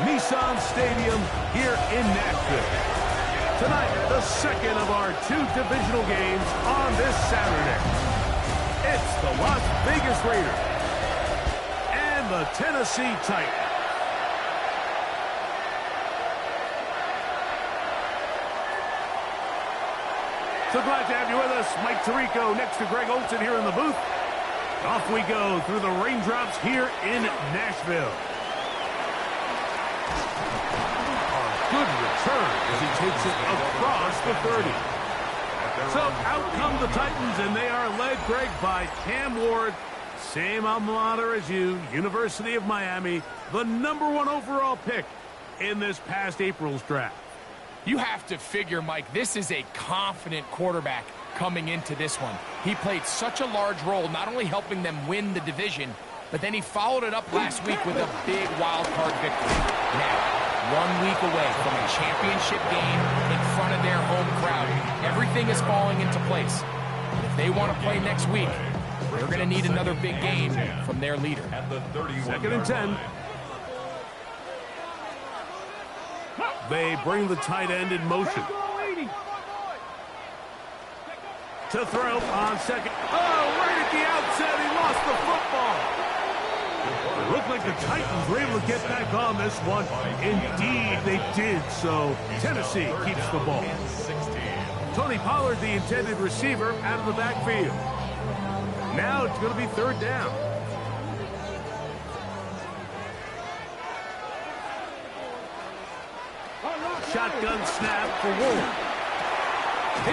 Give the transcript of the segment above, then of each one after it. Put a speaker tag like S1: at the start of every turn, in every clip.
S1: Nissan Stadium here in Nashville. Tonight, the second of our 2 divisional games on this Saturday. It's the Las Vegas Raiders and the Tennessee Titans. So glad to have you with us. Mike Tirico next to Greg Olson here in the booth. Off we go through the raindrops here in Nashville. A good return as he takes it across the 30. So out come the Titans, and they are led, Greg, by Cam Ward. Same alma mater as you, University of Miami. The #1 overall pick in this past April's draft.
S2: You have to figure, Mike, this is a confident quarterback coming into this one. He played such a large role, not only helping them win the division, but then he followed it up last week with a big wild card victory. Now, 1 week away from a championship game in front of their home crowd, everything is falling into place. If they want to play next week, they're going to need another big game from their leader.
S1: Second and 10. They bring the tight end in motion. To throw on second. Oh, right at the outset, he lost the football. It looked like the Titans were able to get back on this one. Indeed, they did so. Tennessee keeps the ball. Tony Pollard, the intended receiver, out of the backfield. Now it's going to be 3rd down. Shotgun snap for Ward.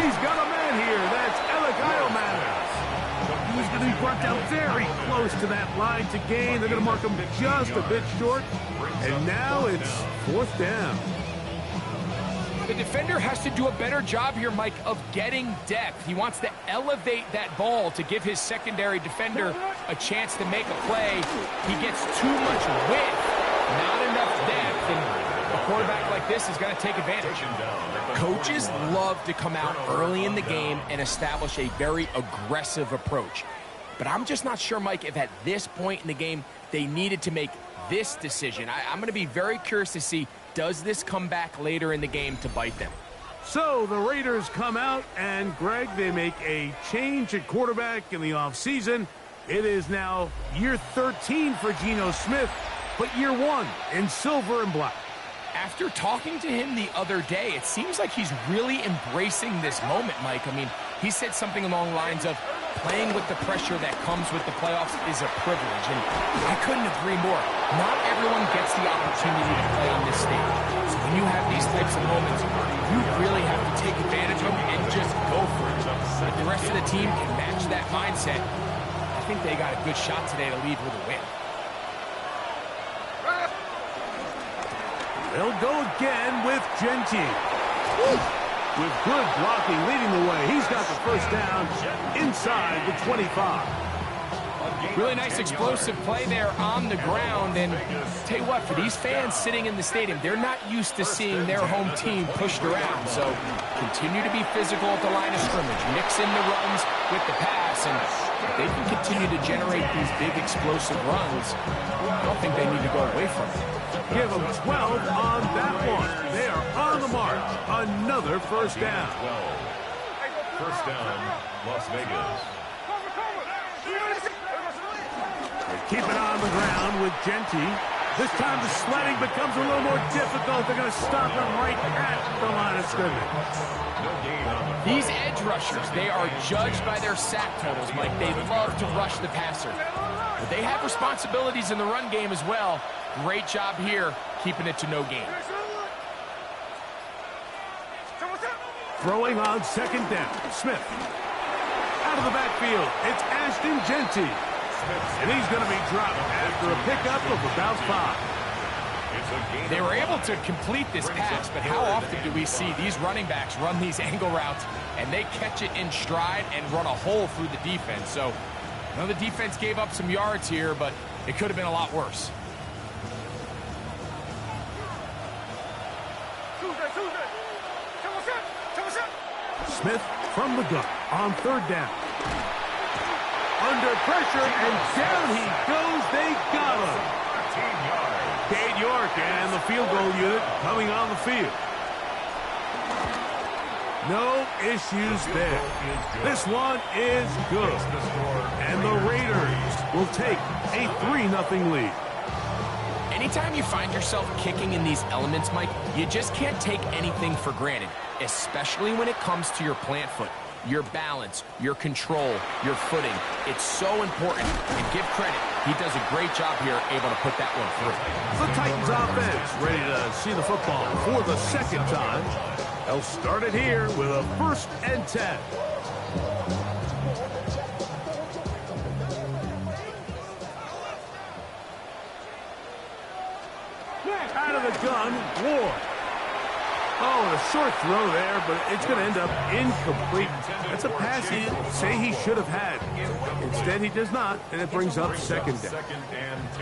S1: He's got a man here. That's Eligio Matters. He's going to be brought down very close to that line to gain. They're going to mark him just a bit short. And now it's 4th down.
S2: The defender has to do a better job here, Mike, of getting depth. He wants to elevate that ball to give his secondary defender a chance to make a play. He gets too much width, not enough depth, and a quarterback like this is going to take advantage. Coaches love to come out early in the game and establish a very aggressive approach. But I'm just not sure, Mike, if at this point in the game they needed to make this decision. I'm going to be very curious to see, does this come back later in the game to bite them?
S1: So the Raiders come out, and, Greg, they make a change at quarterback in the offseason. It is now year 13 for Geno Smith, but year 1 in silver and black.
S2: After talking to him the other day, it seems like he's really embracing this moment, Mike. I mean, he said something along the lines of playing with the pressure that comes with the playoffs is a privilege, and I couldn't agree more. Not everyone gets the opportunity to play on this stage. So when you have these types of moments, you really have to take advantage of them and just go for it. If the rest of the team can match that mindset, I think they got a good shot today to leave with a win.
S1: They'll go again with Genty. With good blocking leading the way. He's got the 1st down inside the 25.
S2: Really nice explosive play there on the ground. And tell you what, for these fans sitting in the stadium, they're not used to seeing their home team pushed around. So continue to be physical at the line of scrimmage. Mix in the runs with the pass. And if they can continue to generate these big explosive runs, I don't think they need to go away from it.
S1: Give them 12 on that one. They are on the march. Another 1st down.
S3: 1st down, Las Vegas.
S1: They keep it on the ground with Genty. This time the sledding becomes a little more difficult. They're going to stop him right at the line of scrimmage.
S2: These edge rushers, they are judged by their sack totals, Mike. They love to rush the passer. But they have responsibilities in the run game as well. Great job here, keeping it to no gain.
S1: Throwing on 2nd down. Smith. Out of the backfield, it's Ashton Genty. And he's going to be dropped after a pickup of about 5.
S2: They were able to complete this pass, but how often do we see these running backs run these angle routes and they catch it in stride and run a hole through the defense? So, I know the defense gave up some yards here, but it could have been a lot worse.
S1: Smith from the gun on 3rd down. Under pressure, and down he goes. They got him. Cade York and the field goal unit coming on the field. No issues there. This one is good. And the Raiders will take a 3-0 lead.
S2: Anytime you find yourself kicking in these elements, Mike, you just can't take anything for granted, especially when it comes to your plant foot, your balance, your control, your footing. It's so important, and give credit. He does a great job here, able to put that one through.
S1: The Titans offense ready to see the football for the second time. They'll start it here with a 1st and 10. Out of the gun, Ward. Oh, a short throw there, but it's going to end up incomplete. That's a pass he'd say he should have had. Instead, he does not, and it brings up 2nd down.
S3: 2nd and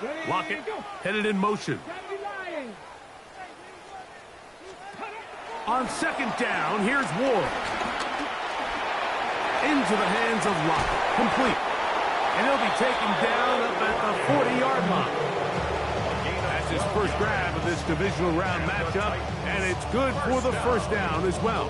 S3: 10.
S1: Lockett headed in motion. On 2nd down, here's Ward. Into the hands of Lockett. Complete. And he'll be taken down up at the 40-yard line. That's his first grab of this divisional round matchup, and it's good for the 1st down as well.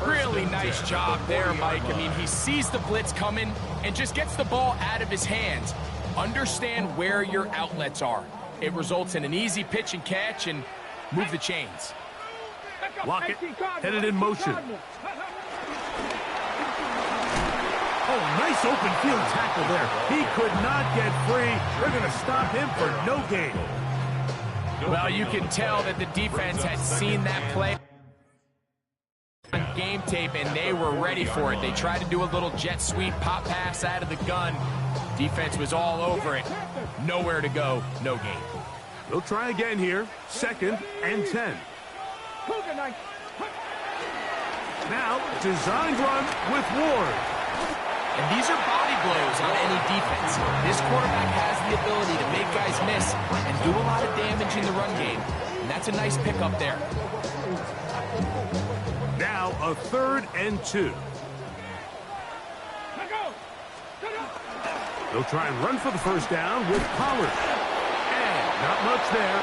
S2: Really nice job there, Mike. I mean, he sees the blitz coming and just gets the ball out of his hands. Understand where your outlets are. It results in an easy pitch and catch and move the chains.
S1: Lockett headed in motion. Oh, nice open field tackle there. He could not get free. They're going to stop him for no gain.
S2: Well, you can tell that the defense had seen that play on game tape, and they were ready for it. They tried to do a little jet sweep, pop pass out of the gun. Defense was all over it. Nowhere to go, no gain.
S1: They'll try again here. 2nd and 10. Now, designed run with Ward.
S2: And these are body blows on any defense. This quarterback has the ability to make guys miss and do a lot of damage in the run game. And that's a nice pickup there.
S1: Now a 3rd and 2. They'll try and run for the 1st down with Pollard. And not much there.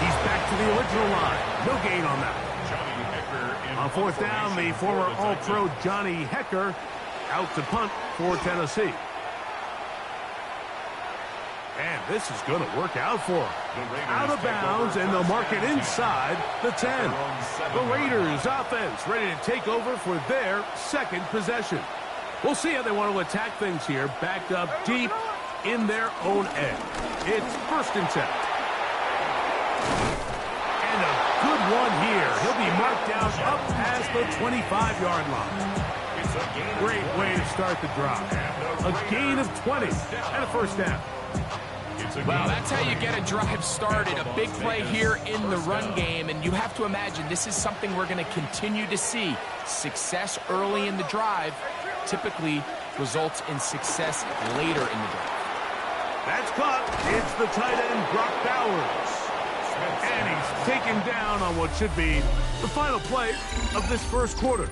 S1: He's back to the original line. No gain on that. On 4th down, the former All-Pro Johnny Hecker out to punt for Tennessee. And this is going to work out for him. Out of bounds, and they'll mark it inside the 10. The Raiders offense ready to take over for their 2nd possession. We'll see how they want to attack things here, backed up deep in their own end. It's 1st and 10. And a good one here. He'll be marked down up past the 25-yard line. Great way to start the drive. A gain of 20 and a 1st down.
S2: Well, that's how you get a drive started. A big play here in the run game, and you have to imagine this is something we're going to continue to see. Success early in the drive typically results in success later in the drive.
S1: That's caught. It's the tight end, Brock Bowers. And he's taken down on what should be the final play of this 1st quarter.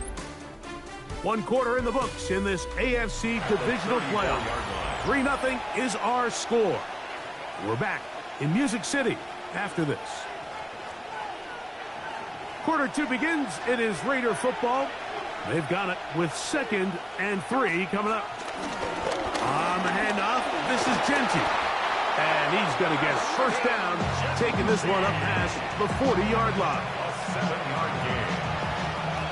S1: 1 quarter in the books in this AFC divisional playoff. 3-0 is our score. We're back in Music City after this. Quarter 2 begins. It is Raider football. They've got it with 2nd and 3 coming up. On the handoff, this is Genty. And he's going to get 1st down, taking this one up past the 40-yard line.
S3: A 7-yard gain.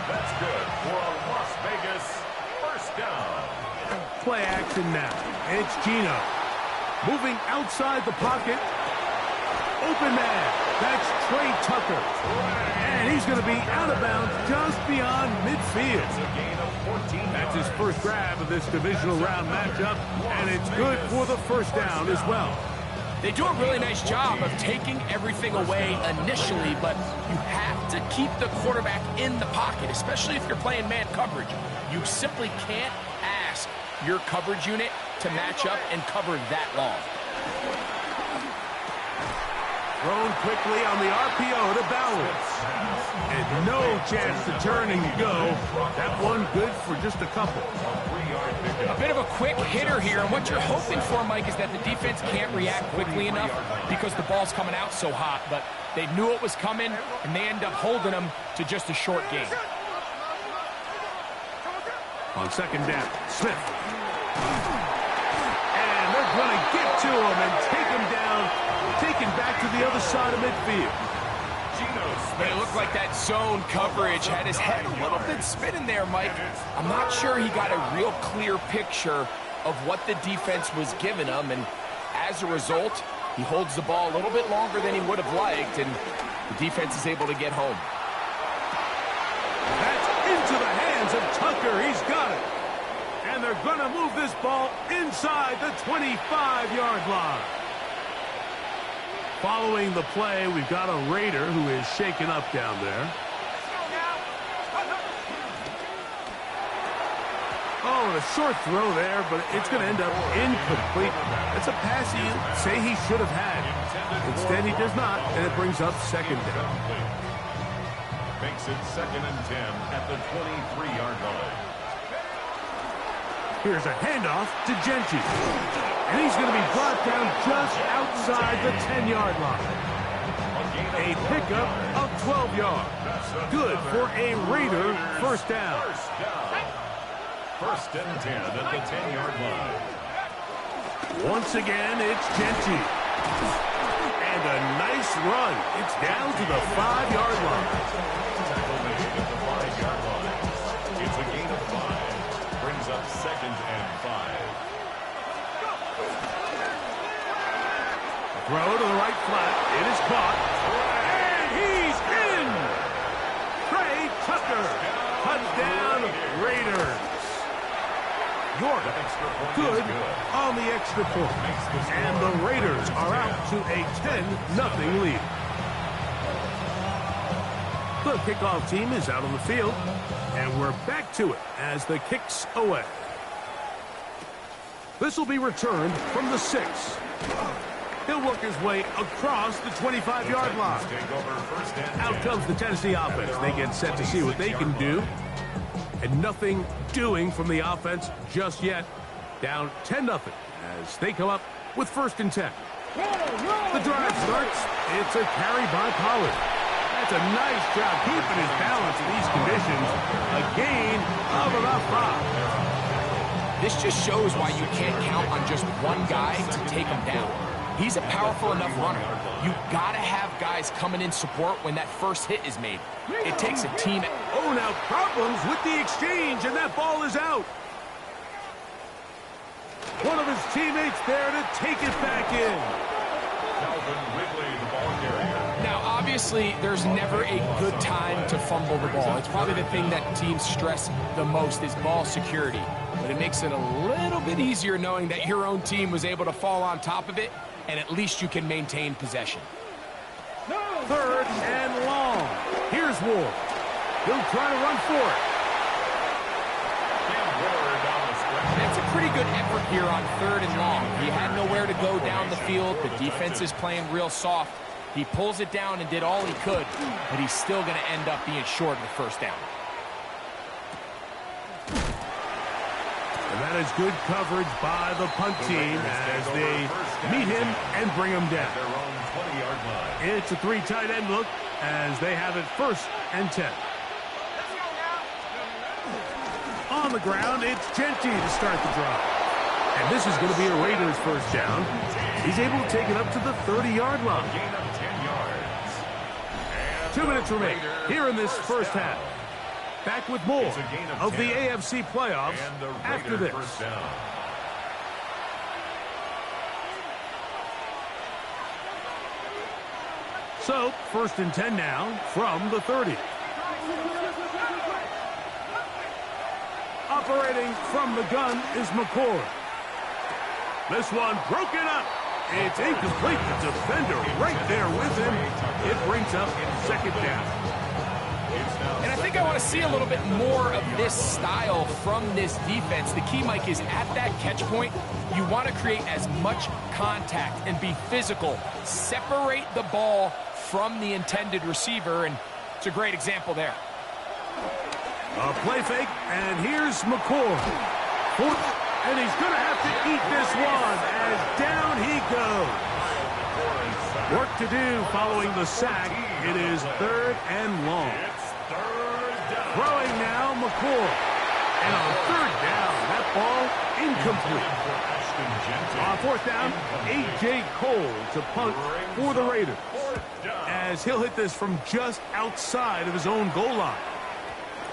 S3: That's good for a Las Vegas 1st down.
S1: Play action now. It's Gino. Moving outside the pocket. Open man. That's Trey Tucker. And he's going to be out of bounds just beyond midfield. That's his 1st grab of this divisional round matchup, and it's good for the 1st down as well.
S2: They do a really nice job of taking everything away initially, but you have to keep the quarterback in the pocket, especially if you're playing man coverage. You simply can't ask your coverage unit to match up and cover that long.
S1: Thrown quickly on the RPO to balance. And no chance to turn and go. That one good for just a couple.
S2: A bit of a quick hitter here, and what you're hoping for, Mike, is that the defense can't react quickly enough because the ball's coming out so hot, but they knew it was coming, and they end up holding them to just a short gain.
S1: On second down, Smith. And they're going to get to him and take him down, taken back to the other side of midfield.
S2: It looked like that zone coverage had his head a little bit spinning there, Mike. I'm not sure he got a real clear picture of what the defense was giving him, and as a result, he holds the ball a little bit longer than he would have liked, and the defense is able to get home.
S1: That's into the hands of Tucker. He's got it. And they're going to move this ball inside the 25-yard line. Following the play, we've got a Raider who is shaken up down there. Oh, and a short throw there, but it's going to end up incomplete. It's a pass he'd say he should have had. Instead, he does not, and it brings up second down.
S3: Makes it 2nd and 10 at the 23-yard line.
S1: Here's a handoff to Gentry. And he's going to be brought down just outside the 10-yard line. A pickup of 12 yards. Good for a Raider first down.
S3: 1st and 10 at the 10-yard line.
S1: Once again, it's Gentry. And a nice run. It's down to the 5-yard line.
S3: Tackle made at the 5-yard line. It's a gain of 5. Brings up 2nd and 5.
S1: Throw to the right flat. It is caught. And he's in! Trey Tucker. Touchdown, Raiders. York good on the extra point. And the Raiders are out to a 10-0 lead. The kickoff team is out on the field. And we're back to it as the kick's away. This will be returned from the 6. He'll work his way across the 25-yard line. Out comes the Tennessee offense. They get set to see what they can do. And nothing doing from the offense just yet. Down 10-0 as they come up with 1st and 10. The drive starts. It's a carry by Pollard. That's a nice job keeping his balance in these conditions. A gain of about 5.
S2: This just shows why you can't count on just one guy to take him down. He's a powerful enough runner. You gotta have guys coming in support when that first hit is made. It takes a team.
S1: Oh, now problems with the exchange, and that ball is out. One of his teammates there to take it back in.
S3: Calvin Ridley, the ball carrier.
S2: Now, obviously, there's never a good time to fumble the ball. It's probably the thing that teams stress the most is ball security. But it makes it a little bit easier knowing that your own team was able to fall on top of it, and at least you can maintain possession.
S1: 3rd and long. Here's Ward. He'll try to run for it.
S2: That's a pretty good effort here on 3rd and long. He had nowhere to go down the field. The defense is playing real soft. He pulls it down and did all he could, but he's still going to end up being short of the 1st down.
S1: And that is good coverage by the punt team as they meet him and bring him down. It's a 3 tight end look as they have it 1st and 10. On the ground, it's Gentry to start the drive. And this is going to be a Raiders first down. He's able to take it up to the 30-yard line. 2 minutes remain here in this first half. Back with more of the AFC playoffs after this. So, 1st and 10 now from the 30. Operating from the gun is McCord. This one broken up. It's incomplete. The defender right there with him. It brings up 2nd down.
S2: And I think I want to see a little bit more of this style from this defense. The key, Mike, is at that catch point, you want to create as much contact and be physical. Separate the ball from the intended receiver, and it's a great example there.
S1: A play fake, and here's McCord. And he's going to have to eat this one as down he goes. Work to do following the sack. It is 3rd and long. Throwing now, McCord. And on 3rd down, that ball incomplete. On 4th down, A.J. Cole to punt for the Raiders, as he'll hit this from just outside of his own goal line.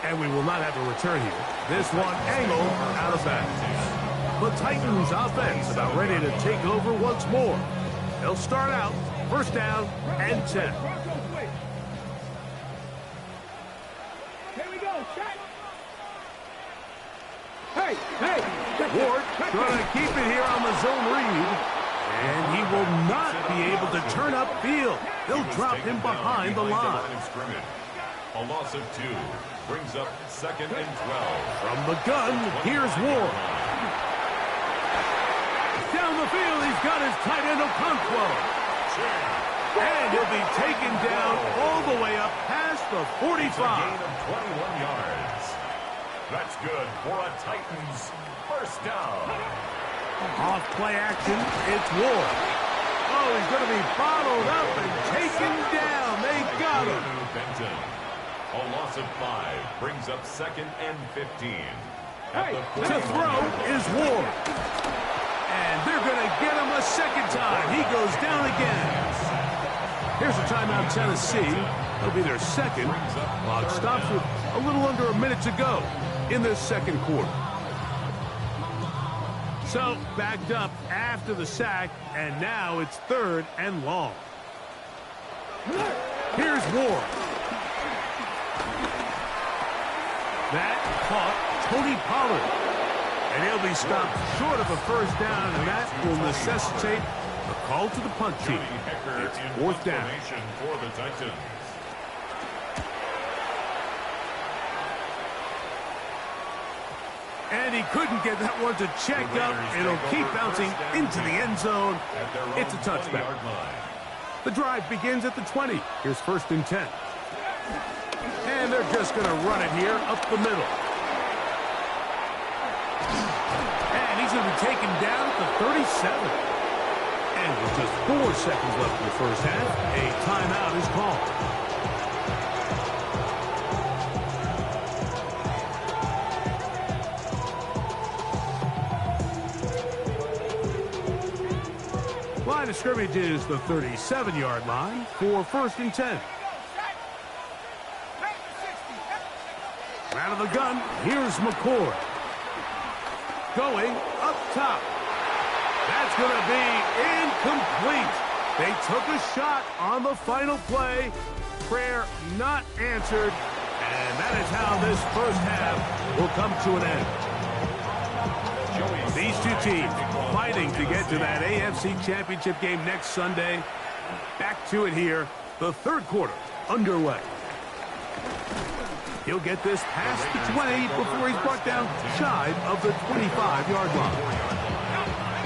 S1: And we will not have a return here. This one angled out of bounds. The Titans offense about ready to take over once more. They'll start out 1st down and 10.
S4: Here we go, shot. Hey.
S1: Ward trying to keep it here on the zone read. And he will not be able to turn upfield. They'll drop him behind the line.
S3: A loss of 2 brings up 2nd and 12.
S1: From the gun, here's Ward. Down the field, he's got his tight end Okonkwo. And he'll be taken down all the way up past the 45.
S3: It's a gain of 21 yards. That's good for a Titans 1st down.
S1: Off play action, it's Ward. Oh, he's going to be bottled up and taken down. They got him.
S3: Benton. A loss of 5 brings up 2nd and 15.
S1: To throw is Ward. And they're going to get him a 2nd time. He goes down again. Here's a timeout, Tennessee. It'll be their 2nd. Clock stops with a little under a minute to go in this 2nd quarter. So, backed up after the sack, and now it's 3rd and long. Here's Ward. That caught Tony Pollard. And he'll be stopped short of a 1st down, and that will necessitate a call to the punt team. It's 4th down.
S3: For the Titans.
S1: And he couldn't get that one to check up. It'll keep bouncing into the end zone. It's a touchback. The drive begins at the 20. Here's 1st and 10. And they're just going to run it here up the middle. And he's going to be taken down at the 37. And with just 4 seconds left in the 1st half, a timeout is called. Line of scrimmage is the 37-yard line for 1st and 10. Out of the gun, here's McCord. Going up top. That's going to be incomplete. They took a shot on the final play. Prayer not answered. And that is how this 1st half will come to an end. These two teams fighting to get to that AFC Championship game next Sunday. Back to it here. The 3rd quarter underway. He'll get this past the 20 before he's brought down shy of the 25-yard line.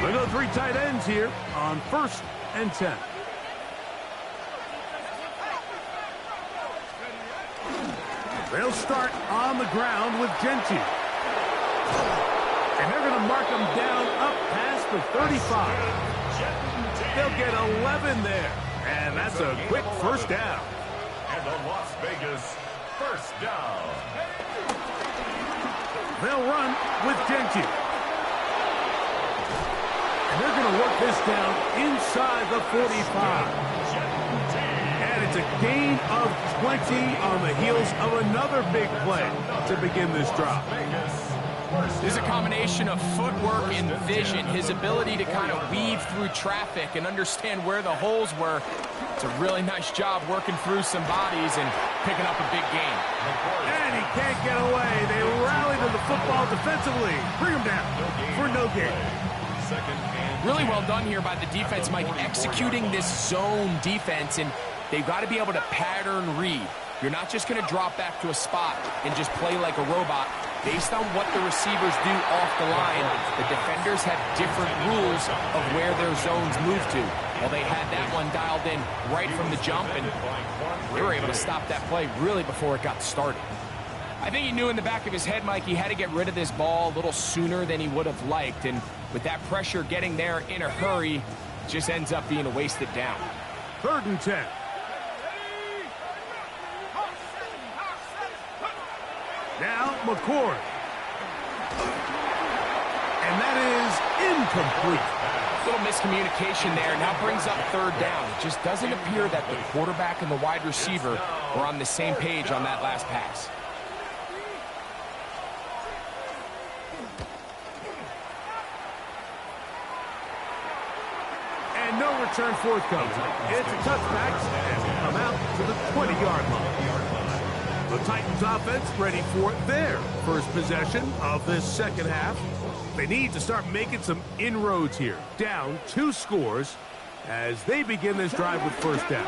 S1: We'll go 3 tight ends here on 1st and 10. They'll start on the ground with Genty. And they're going to mark him down up past the 35. They'll get 11 there. And that's a quick 1st down.
S3: And the Las Vegas 1st down.
S1: They'll run with Genty. And they're going to work this down inside the 45. And it's a gain of 20 on the heels of another big play to begin this drive.
S2: This is a combination of footwork and vision, his ability to kind of weave through traffic and understand where the holes were. It's a really nice job working through some bodies and picking up a big gain.
S1: And he can't get away. They rally to the football defensively. Bring him down for no gain.
S2: Really well done here by the defense, Mike, executing this zone defense, and they've got to be able to pattern read. You're not just going to drop back to a spot and just play like a robot. Based on what the receivers do off the line, the defenders have different rules of where their zones move to. Well, they had that one dialed in right from the jump, and they were able to stop that play really before it got started. I think he knew in the back of his head, Mike, he had to get rid of this ball a little sooner than he would have liked, and with that pressure getting there in a hurry, it just ends up being a wasted down.
S1: 3rd and 10. Now McCord. And that is incomplete.
S2: Little miscommunication there. Now brings up 3rd down. It just doesn't appear that the quarterback and the wide receiver were on the same page on that last pass.
S1: And no return forthcoming. It's a touchback and will come out to the 20-yard line. The Titans offense ready for their first possession of this second half. They need to start making some inroads here. Down 2 scores as they begin this drive with first down.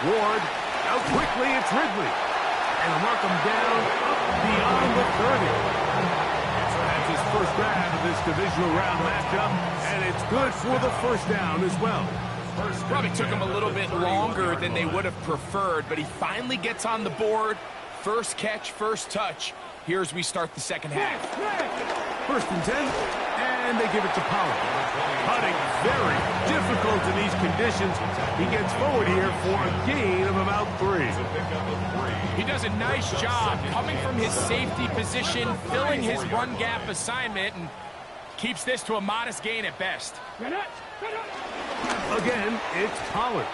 S1: Ward out quickly. It's Ridley. And they'll mark him down up beyond the 30. That's his first grab of this divisional round matchup, and it's good for the first down as well.
S2: Probably took him a little bit longer than they would have preferred, but he finally gets on the board. First catch, first touch. Here as we start the second half.
S1: 1st and 10, and they give it to Pollard. Putting very difficult in these conditions. He gets forward here for a gain of about 3.
S2: He does a nice job coming from his safety position, filling his run gap assignment, and keeps this to a modest gain at best.
S1: Again, it's Pollard.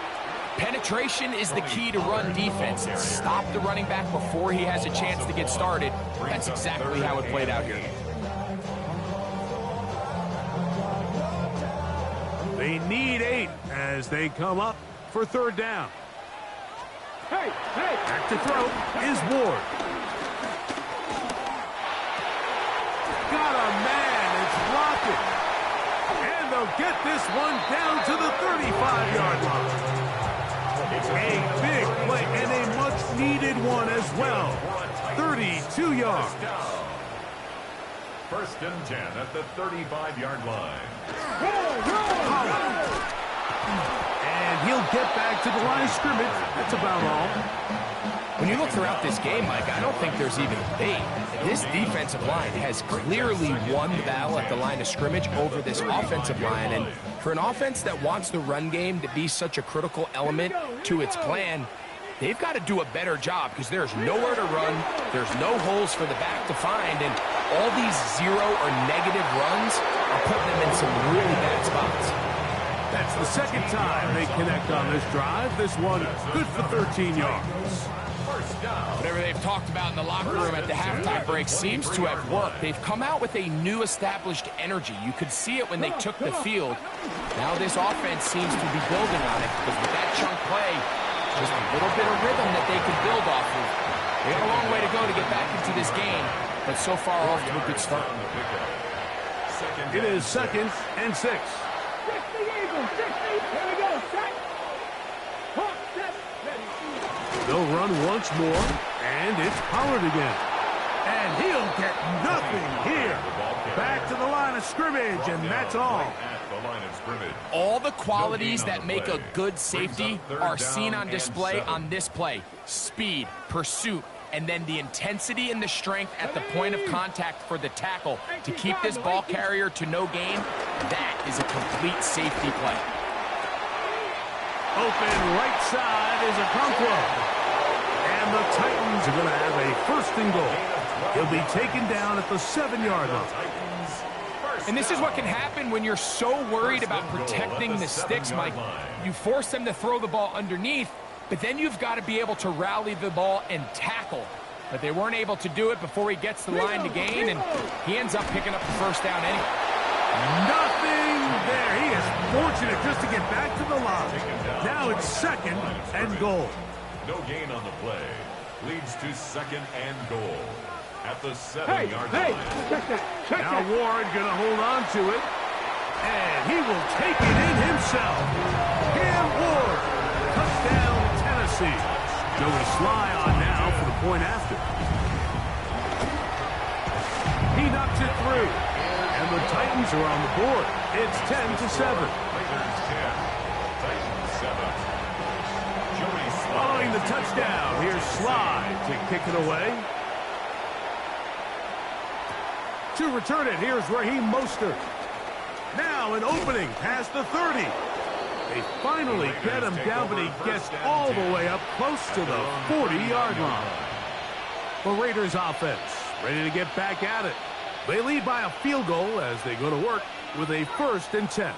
S2: Penetration is the key to run defense. Stop the running back before he has a chance to get started. That's exactly how it played out here.
S1: They need 8 as they come up for 3rd down. Back to throw is Ward. Got a man. It's Rocket. And they'll get this one down to the 35-yard line. A big play and a much-needed one as well. 32 yards.
S3: 1st and 10 at the 35-yard line.
S1: And he'll get back to the line of scrimmage. That's about all.
S2: When you look throughout this game, Mike, I don't think there's even a debate. This defensive line has clearly won the battle at the line of scrimmage over this offensive line. And for an offense that wants the run game to be such a critical element to its plan, they've got to do a better job because there's nowhere to run. There's no holes for the back to find. And all these 0 or negative runs are putting them in some really bad spots.
S1: That's the 2nd time they connect on this drive. This one good for 13 yards.
S2: Whatever they've talked about in the locker room at the halftime break seems to have worked. They've come out with a new established energy. You could see it when they took the field. Now this offense seems to be building on it because with that chunk play, just a little bit of rhythm that they can build off of. They got a long way to go to get back into this game, but so far off to a good start.
S1: It is 2nd and 6. They'll run once more, and it's Pollard again. And he'll get nothing here. Back to the line of scrimmage, and that's all.
S2: All the qualities that make a good safety are seen on display on this play. Speed, pursuit, and then the intensity and the strength at the point of contact for the tackle to keep this ball carrier to no gain. That is a complete safety play.
S1: Open right side is Okonkwo. And the Titans are going to have a 1st and goal. He'll be taken down at the 7-yard line.
S2: And this is what can happen when you're so worried about protecting the sticks, Mike. You force them to throw the ball underneath, but then you've got to be able to rally the ball and tackle. But they weren't able to do it before he gets the line to gain, and he ends up picking up the 1st down anyway.
S1: Nothing there. He is fortunate just to get back to the line. Now it's 2nd and goal.
S3: No gain on the play. Leads to 2nd and goal at the 7-yard line.
S1: Now Ward going to hold on to it. And he will take it in himself. Cam Ward. Touchdown, Tennessee. No Sly on now for the point after. He knocks it through. And the Titans are on the board. It's 10-7.
S3: Raiders 10, Titans 7. Joey Sly.
S1: Following the touchdown, here's Sly to kick it away. To return it, here's Raheem Mostert. Now an opening past the 30. They finally get him down, but he gets all the way up close to the 40-yard line. The Raiders offense ready to get back at it. They lead by a field goal as they go to work with a 1st and 10.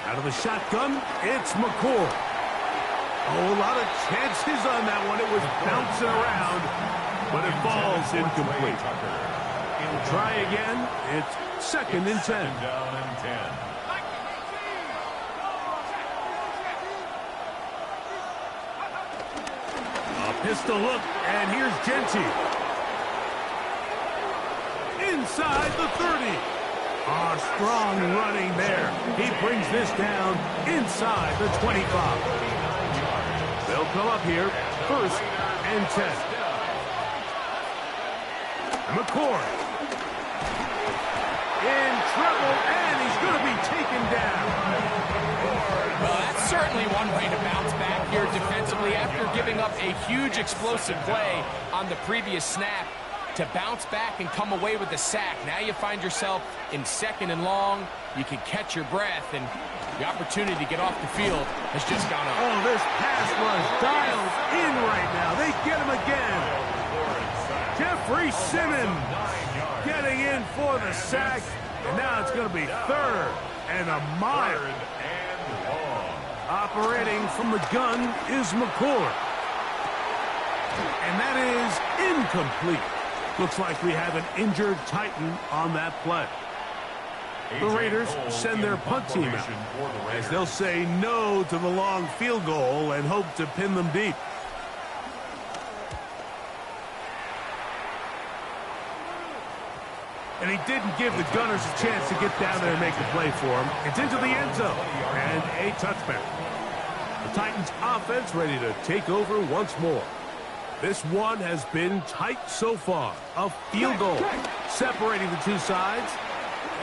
S1: Out of the shotgun, it's McCord. Oh, a lot of chances on that one. It was bouncing around, but it falls incomplete. Try again. It's 2nd and 10.
S3: Down and 10.
S1: Pistol look, and here's Genty. Inside the 30. Strong running there. He brings this down inside the 25. They'll come up here, 1st and 10. McCord. In trouble, and he's going to be taken down.
S2: Well, that's certainly one way to bounce back here defensively after giving up a huge explosive play on the previous snap. To bounce back and come away with the sack. Now you find yourself in 2nd and long. You can catch your breath, and the opportunity to get off the field has just gone up.
S1: Oh, this pass rush dialed in right now. They get him again. Jeffrey Simmons getting in for the sack, and now it's going to be 3rd and a mile. Operating from the gun is McCord. And that is incomplete. Looks like we have an injured Titan on that play. The Raiders send their punt team out as they'll say no to the long field goal and hope to pin them deep. And he didn't give the Gunners a chance to get down there and make a play for him. It's into the end zone and a touchback. The Titans offense ready to take over once more. This one has been tight so far. A field goal separating the two sides.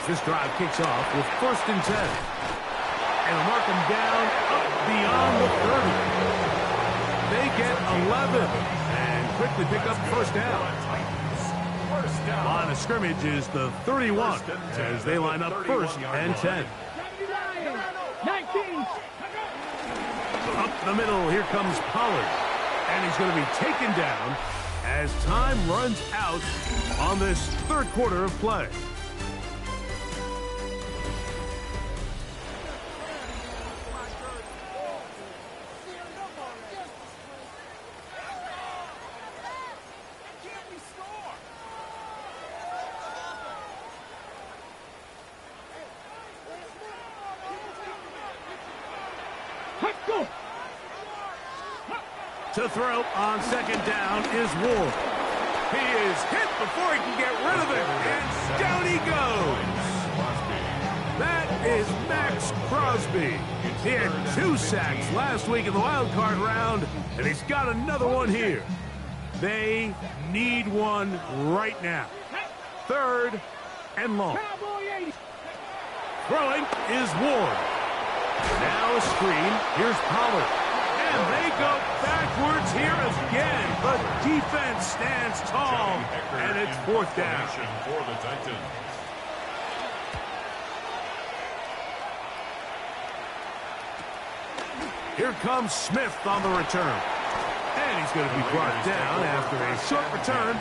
S1: This drive kicks off with 1st and 10. And mark them down up beyond the 30. They get 11 and quickly pick up 1st down. Line of scrimmage is the 31 as they line up 1st and 10.
S4: 19.
S1: Up the middle, here comes Pollard. And he's going to be taken down as time runs out on this 3rd quarter of play. To throw on 2nd down is Ward. He is hit before he can get rid of it, and down he goes. That is Max Crosby. He had 2 sacks last week in the wild card round, and he's got another one here. They need one right now. 3rd and long. Throwing is Ward. Now a screen. Here's Pollard. And they go backwards here again. The defense stands tall, and it's 4th down.
S3: For the Titans.
S1: Here comes Smith on the return. And he's going to be brought down after a short return.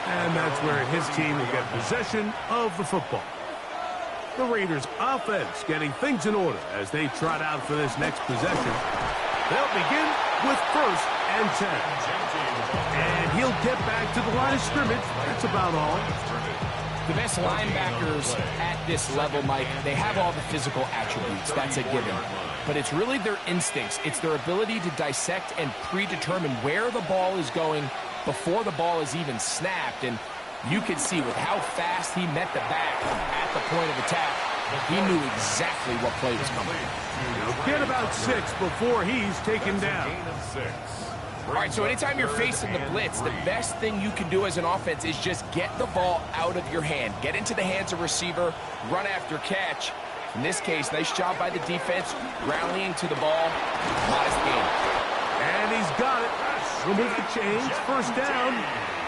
S1: And that's where his team will get possession of the football. The Raiders offense getting things in order as they trot out for this next possession. They'll begin with 1st and 10. And he'll get back to the line of scrimmage. That's about all.
S2: The best linebackers at this level, Mike, they have all the physical attributes. That's a given. But it's really their instincts. It's their ability to dissect and predetermine where the ball is going before the ball is even snapped. And you can see with how fast he met the back at the point of attack, He knew exactly what play was coming.
S1: Get about 6 before he's taken down.
S3: Gain of 6.
S2: All right, so anytime you're facing the blitz, the best thing you can do as an offense is just get the ball out of your hand. Get into the hands of receiver, run after catch. In this case, nice job by the defense, rallying to the ball. Modest gain.
S1: And he's got it. Remove the chains. First down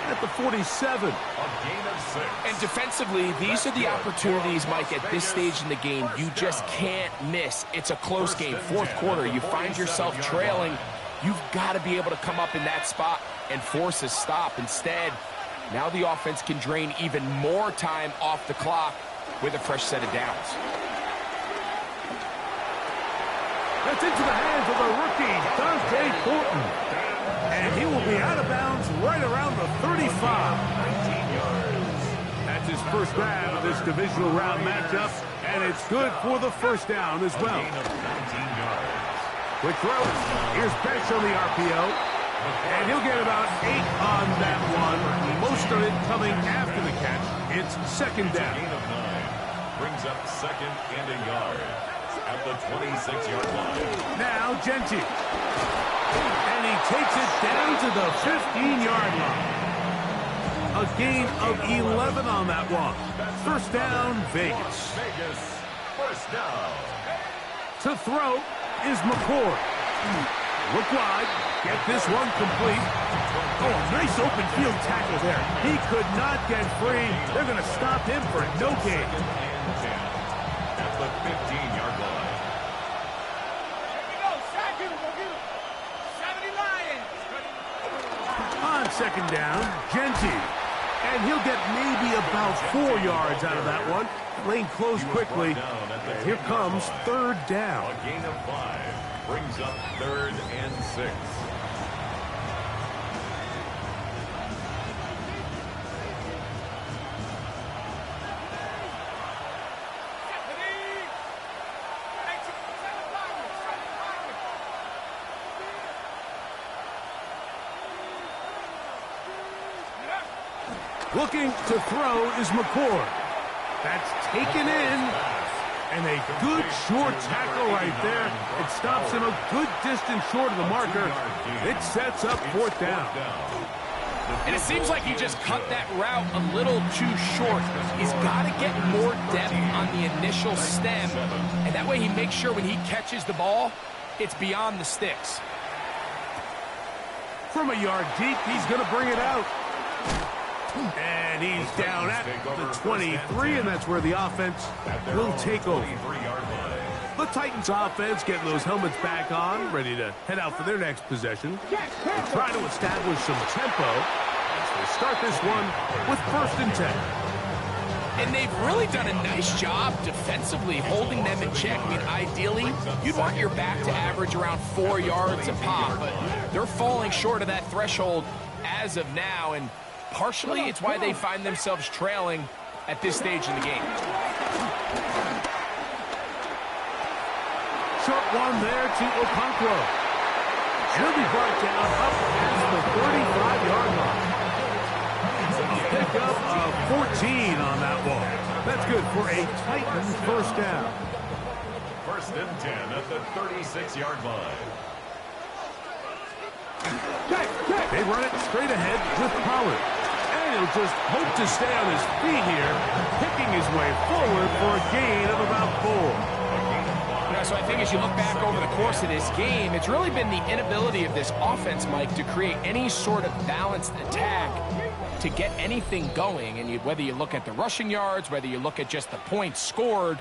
S1: at the 47.
S3: A gain of 6.
S2: And defensively, these are the opportunities, Mike, at this stage in the game you just can't miss. It's a close game. Fourth quarter, you find yourself trailing. You've got to be able to come up in that spot and force a stop. Instead, now the offense can drain even more time off the clock with a fresh set of downs.
S1: That's into the hands of the rookie, Dante Thornton. And he will be out of bounds right around the 35.
S3: 19 yards.
S1: That's his first grab of this divisional round matchup, and it's good for the first down as well.
S3: Gain of 19 yards.
S1: Quick throw. Here's Bench on the RPO. And he'll get about 8 on that one. Most of it coming after the catch. It's second down.
S3: Gain of 9. Brings up second and a yard at the 26-yard line.
S1: Now Genti. And he takes it down to the 15-yard line. A gain of 11 on that one. First down, Vegas.
S3: Vegas, first down.
S1: To throw is McCord. Look wide. Get this one complete. Oh, nice open field tackle there. He could not get free. They're going to stop him for no gain.
S3: And 10 at the 15-yard line.
S4: Here we go. Sack him. 70 Lions.
S1: On second down, Genti. And he'll get maybe about 4 yards out of that one. Lane closed quickly. And here comes third down.
S3: A gain of 5 brings up third and 6.
S1: Looking to throw is McCord. That's taken in. And a good short tackle right there. It stops him a good distance short of the marker. It sets up fourth down.
S2: And it seems like he just cut that route a little too short. He's got to get more depth on the initial stem. And that way he makes sure when he catches the ball, it's beyond the sticks.
S1: From a yard deep, he's going to bring it out. And he's down at the 23, and that's where the offense will take over. The Titans offense getting those helmets back on, ready to head out for their next possession. Try to establish some tempo as they start this one with first and 10.
S2: And they've really done a nice job defensively holding them in check. I mean, ideally, you'd want your back to average around 4 yards a pop, but they're falling short of that threshold as of now, and partially it's why they find themselves trailing at this stage in the game.
S1: Short one there to Okonkwo. He'll be brought down up past the 35-yard line. A pickup of 14 on that ball. That's good for a Titans first down.
S3: First and 10 at the 36-yard line.
S1: They run it straight ahead with Pollard. And he'll just hope to stay on his feet here, picking his way forward for a gain of about 4.
S2: So I think as you look back over the course of this game, it's really been the inability of this offense, Mike, to create any sort of balanced attack to get anything going. And whether you look at the rushing yards, whether you look at just the points scored,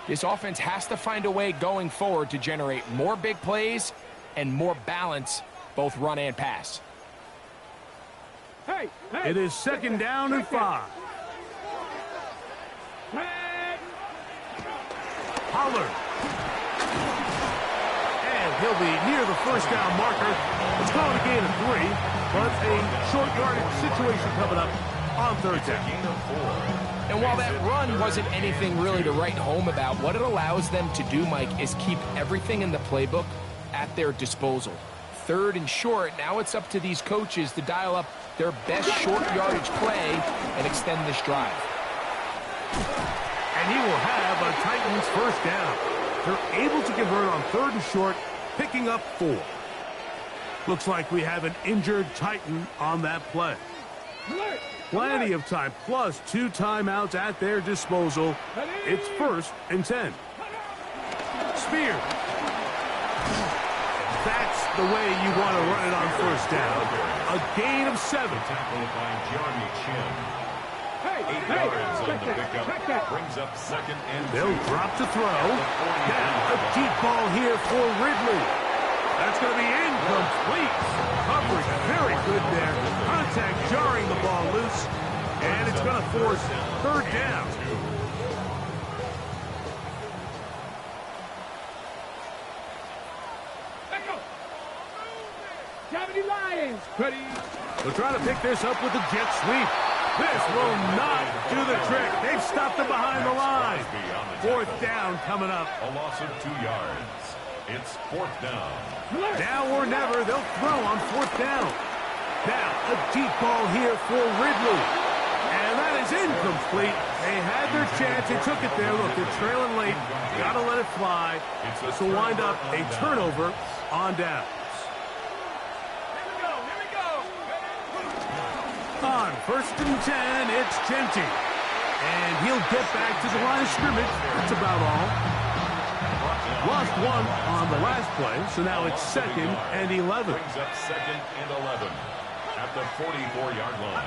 S2: this offense has to find a way going forward to generate more big plays and more balance, both run and pass.
S4: Hey.
S1: It is second down and 5. Pollard. And he'll be near the first down marker. It's called a gain of 3, but a short yardage situation coming up on third down.
S2: And while that run wasn't anything really to write home about, what it allows them to do, Mike, is keep everything in the playbook at their disposal. Third and short, now it's up to these coaches to dial up their best short yardage play and extend this drive.
S1: And he will have a Titans first down. They're able to convert on 3rd and short, picking up 4. Looks like we have an injured Titan on that play. Plenty of time, plus 2 timeouts at their disposal. It's 1st and 10. Spear. That's the way you want to run it on 1st down. A gain of 7.
S3: Tackled by Jeremy Chin. 8 yards on the pickup. Brings up 2nd and 2.
S1: They'll drop to throw. Now a deep ball here for Ridley. That's going to be incomplete. Coverage very good there. Contact jarring the ball loose. And it's going to force 3rd down.
S4: Lions. Ready.
S1: They'll try to pick this up with the jet sweep. This will not do the trick. They've stopped them behind the line. 4th down coming up.
S3: A loss of 2 yards. It's 4th down.
S1: Now or never, they'll throw on 4th down. Now, a deep ball here for Ridley. And that is incomplete. They had their chance. They took it there. Look, they're trailing late. Got to let it fly. This will wind up a turnover on downs. On 1st and 10, it's Genty. And he'll get back to the line of scrimmage. That's about all. Lost 1 on the last play, so now it's 2nd and 11.
S3: Brings up 2nd and 11 at the 44-yard line.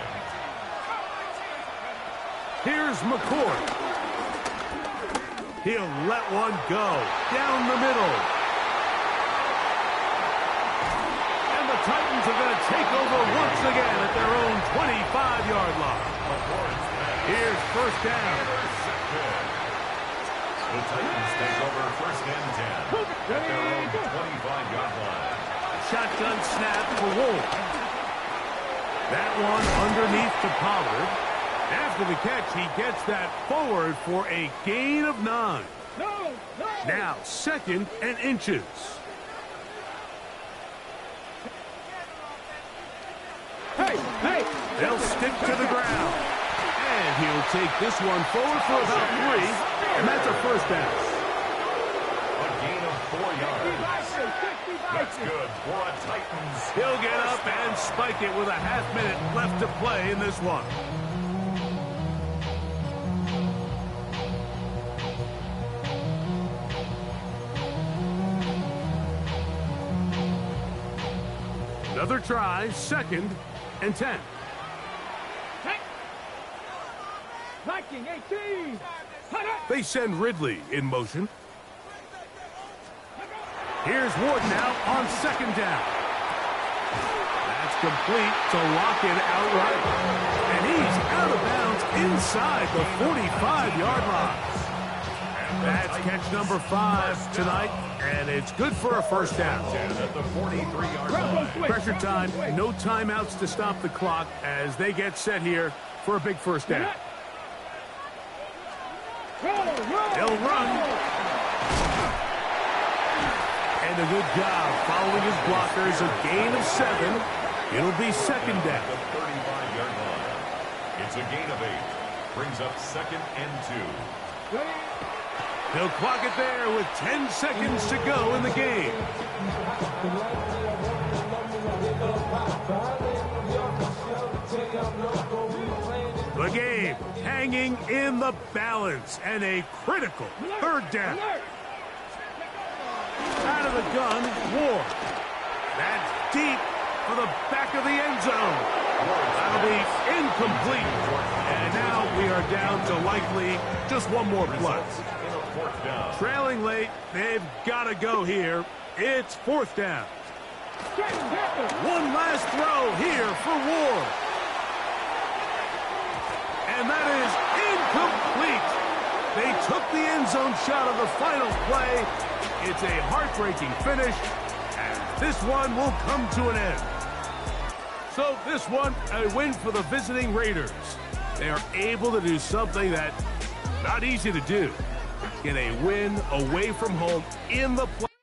S1: Here's McCourt. He'll let one go down the middle. And the Titans are going to take over once again at their own 25-yard line. Here's 1st down.
S3: The Titans take over 1st and 10 at their own 25-yard line.
S1: Shotgun snap for Wolf. That one underneath to Pollard. After the catch, he gets that forward for a gain of 9. Now 2nd and inches.
S4: Hey.
S1: They'll stick to the ground. And he'll take this one forward for about 3. And that's a 1st down.
S3: A gain of 4 yards. That's good for a Titans.
S1: He'll get up and spike it with a half-minute left to play in this one. Another try, 2nd and 10.
S4: Viking 18.
S1: They send Ridley in motion. Here's Ward now on 2nd down. That's complete to lock it outright. And he's out of bounds inside the 45-yard line. That's catch number 5 tonight, and it's good for a 1st down.
S3: At the 43-yard line.
S1: Pressure time, no timeouts to stop the clock as they get set here for a big 1st down. They'll run. And a good job following his blockers. A gain of 7. It'll be 2nd down.
S3: The 35-yard line. It's a gain of 8. Brings up 2nd and 2.
S1: He'll clock it there with 10 seconds to go in the game. The game hanging in the balance and a critical 3rd down. Out of the gun, Ward. That's deep for the back of the end zone. That'll be incomplete. And now we are down to likely just one more play. Trailing late, they've got to go here. It's 4th down. One last throw here for Ward. And that is incomplete. They took the end zone shot of the final play. It's a heartbreaking finish, and this one will come to an end. So this one, a win for the visiting Raiders. They are able to do something that's not easy to do. Get a win away from home in the play.